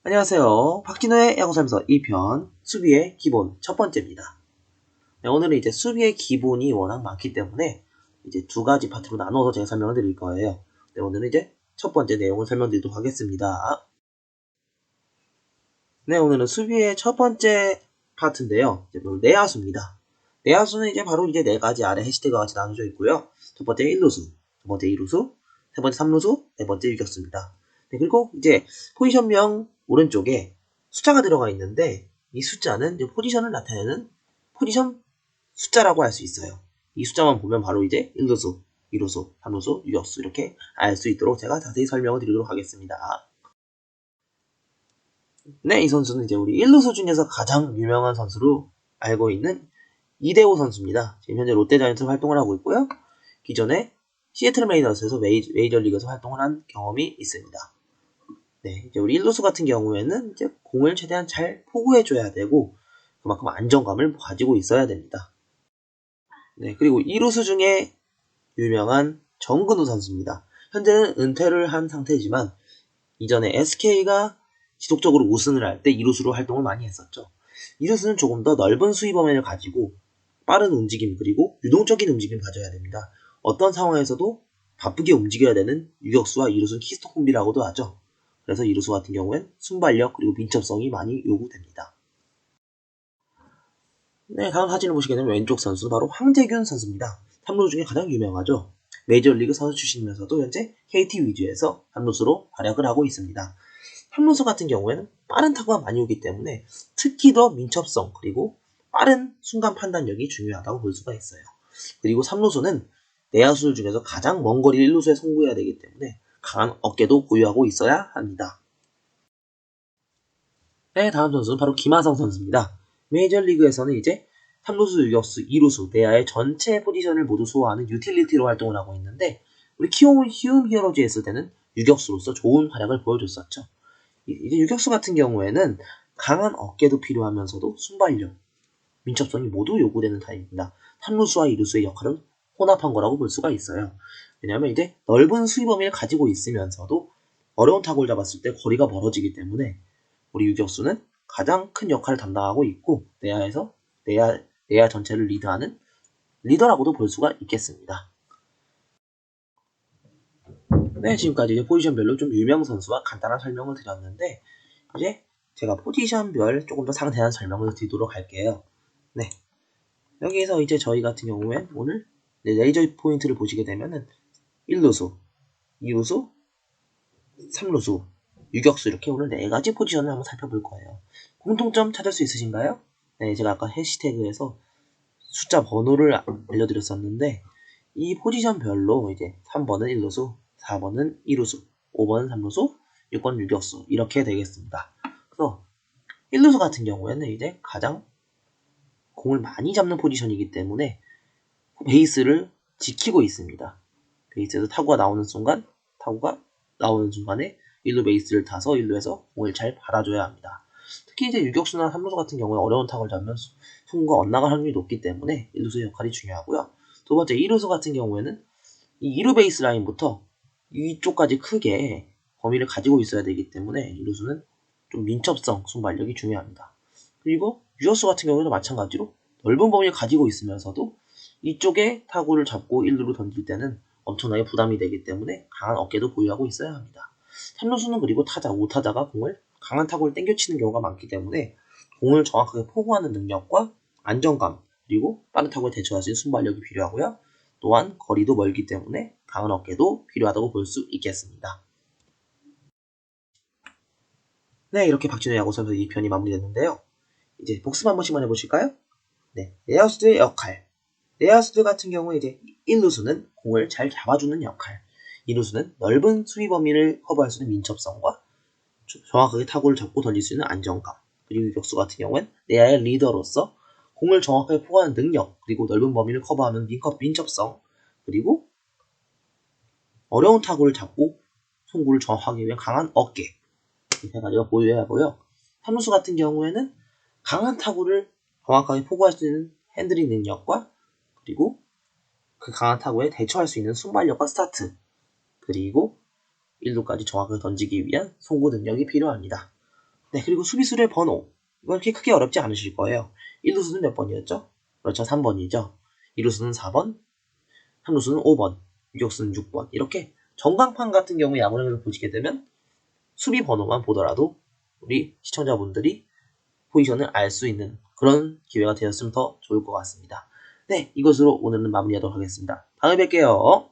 안녕하세요. 박진호의 야구살면서 2편 수비의 기본 첫 번째입니다. 네, 오늘은 이제 수비의 기본이 워낙 많기 때문에 이제 두 가지 파트로 나눠서 제가 설명을 드릴 거예요. 네, 오늘은 이제 첫 번째 내용을 설명드리도록 하겠습니다. 네, 오늘은 수비의 첫 번째 파트인데요. 이제 내야수입니다. 내야수는 이제 바로 이제 네 가지 아래 해시태그가 같이 나눠져 있고요. 첫 번째 1루수, 두 번째 2루수, 세 번째 3루수, 네 번째 유격수입니다. 네, 그리고 이제 포지션명 오른쪽에 숫자가 들어가 있는데 이 숫자는 이제 포지션을 나타내는 포지션 숫자라고 할 수 있어요. 이 숫자만 보면 바로 이제 1루수, 2루수, 3루수, 유격수 이렇게 알 수 있도록 제가 자세히 설명을 드리도록 하겠습니다. 네, 이 선수는 이제 우리 1루수 중에서 가장 유명한 선수로 알고 있는 이대호 선수입니다. 지금 현재 롯데자이언츠 활동을 하고 있고요. 기존에 시애틀 메이너스에서 메이저리그에서 활동을 한 경험이 있습니다. 네, 이제 우리 1루수 같은 경우에는 이제 공을 최대한 잘 포구해줘야 되고 그만큼 안정감을 가지고 있어야 됩니다. 네, 그리고 2루수 중에 유명한 정근우 선수입니다. 현재는 은퇴를 한 상태지만 이전에 SK가 지속적으로 우승을 할 때 2루수로 활동을 많이 했었죠. 2루수는 조금 더 넓은 수위 범위를 가지고 빠른 움직임 그리고 유동적인 움직임을 가져야 됩니다. 어떤 상황에서도 바쁘게 움직여야 되는 유격수와 2루수는 키스톤 콤비라고도 하죠. 그래서 2루수 같은 경우엔 순발력 그리고 민첩성이 많이 요구됩니다. 네, 다음 사진을 보시게 되면 왼쪽 선수 바로 황재균 선수입니다. 3루수 중에 가장 유명하죠. 메이저리그 선수 출신이면서도 현재 KT 위즈에서 3루수로 활약을 하고 있습니다. 3루수 같은 경우에는 빠른 타구가 많이 오기 때문에 특히 더 민첩성 그리고 빠른 순간 판단력이 중요하다고 볼 수가 있어요. 그리고 3루수는 내야수 중에서 가장 먼 거리를 1루수에 송구해야 되기 때문에 강한 어깨도 보유하고 있어야 합니다. 네, 다음 선수는 바로 김하성 선수입니다. 메이저리그에서는 이제 3루수, 유격수, 2루수, 내야의 전체 포지션을 모두 소화하는 유틸리티로 활동을 하고 있는데 우리 키움 히어로즈에 있을 때는 유격수로서 좋은 활약을 보여줬었죠. 이제 유격수 같은 경우에는 강한 어깨도 필요하면서도 순발력, 민첩성이 모두 요구되는 타입입니다. 3루수와 2루수의 역할은 혼합한 거라고 볼 수가 있어요. 왜냐하면 이제 넓은 수위 범위를 가지고 있으면서도 어려운 타구를 잡았을 때 거리가 멀어지기 때문에 우리 유격수는 가장 큰 역할을 담당하고 있고 내야 전체를 리드하는 리더라고도 볼 수가 있겠습니다. 네, 지금까지 이제 포지션별로 좀 유명 선수와 간단한 설명을 드렸는데 이제 제가 포지션별 조금 더 상세한 설명을 드리도록 할게요. 네, 여기에서 이제 저희 같은 경우엔 오늘 레이저 포인트를 보시게 되면은 1루수, 2루수, 3루수, 유격수 이렇게 오늘 4가지 포지션을 한번 살펴볼 거예요. 공통점 찾을 수 있으신가요? 네, 제가 아까 해시태그에서 숫자 번호를 알려드렸었는데 이 포지션별로 이제 3번은 1루수, 4번은 2루수, 5번은 3루수, 6번은 유격수 이렇게 되겠습니다. 그래서 1루수 같은 경우에는 이제 가장 공을 많이 잡는 포지션이기 때문에 베이스를 지키고 있습니다. 베이스에서 타구가 나오는 순간에 1루 베이스를 타서 1루에서 공을 잘 받아줘야 합니다. 특히 이제 유격수나 3루수 같은 경우에 어려운 타구를 잡으면 송구가 엇나갈 확률이 높기 때문에 1루수의 역할이 중요하고요. 두 번째 2루수 같은 경우에는 이 2루 베이스 라인부터 이쪽까지 크게 범위를 가지고 있어야 되기 때문에 2루수는 좀 민첩성, 순발력이 중요합니다. 그리고 유격수 같은 경우에도 마찬가지로 넓은 범위를 가지고 있으면서도 이쪽에 타구를 잡고 1루로 던질 때는 엄청나게 부담이 되기 때문에 강한 어깨도 보유하고 있어야 합니다. 3루수는 그리고 타자, 우타자가 공을 강한 타구를 땡겨치는 경우가 많기 때문에 공을 정확하게 포구하는 능력과 안정감 그리고 빠른 타구에 대처할 수 있는 순발력이 필요하고요. 또한 거리도 멀기 때문에 강한 어깨도 필요하다고 볼 수 있겠습니다. 네, 이렇게 박진호 야구선수 2편이 마무리됐는데요. 이제 복습 한 번씩만 해보실까요? 네, 내야수들의 역할. 내야수들 같은 경우에 이제 1루수는 공을 잘 잡아주는 역할, 2루수는 넓은 수비 범위를 커버할 수 있는 민첩성과 정확하게 타구를 잡고 던질 수 있는 안정감, 그리고 유격수 같은 경우엔 내야의 리더로서 공을 정확하게 포괄하는 능력, 그리고 넓은 범위를 커버하는 민첩성, 그리고 어려운 타구를 잡고 송구를 정확하게 위한 강한 어깨, 이 세 가지가 보유해야 하고요. 3루수 같은 경우에는 강한 타구를 정확하게 포구할 수 있는 핸들링 능력과 그리고 그 강한 타구에 대처할 수 있는 순발력과 스타트, 그리고 1루까지 정확하게 던지기 위한 송구 능력이 필요합니다. 네, 그리고 수비수의 번호. 이건 그렇게 크게 어렵지 않으실 거예요. 1루수는 몇 번이었죠? 그렇죠, 3번이죠. 2루수는 4번, 3루수는 5번, 유격수는 6번. 이렇게 전광판 같은 경우에 야구를 보시게 되면 수비 번호만 보더라도 우리 시청자분들이 포지션을 알 수 있는 그런 기회가 되었으면 더 좋을 것 같습니다. 네, 이것으로 오늘은 마무리하도록 하겠습니다. 다음에 뵐게요.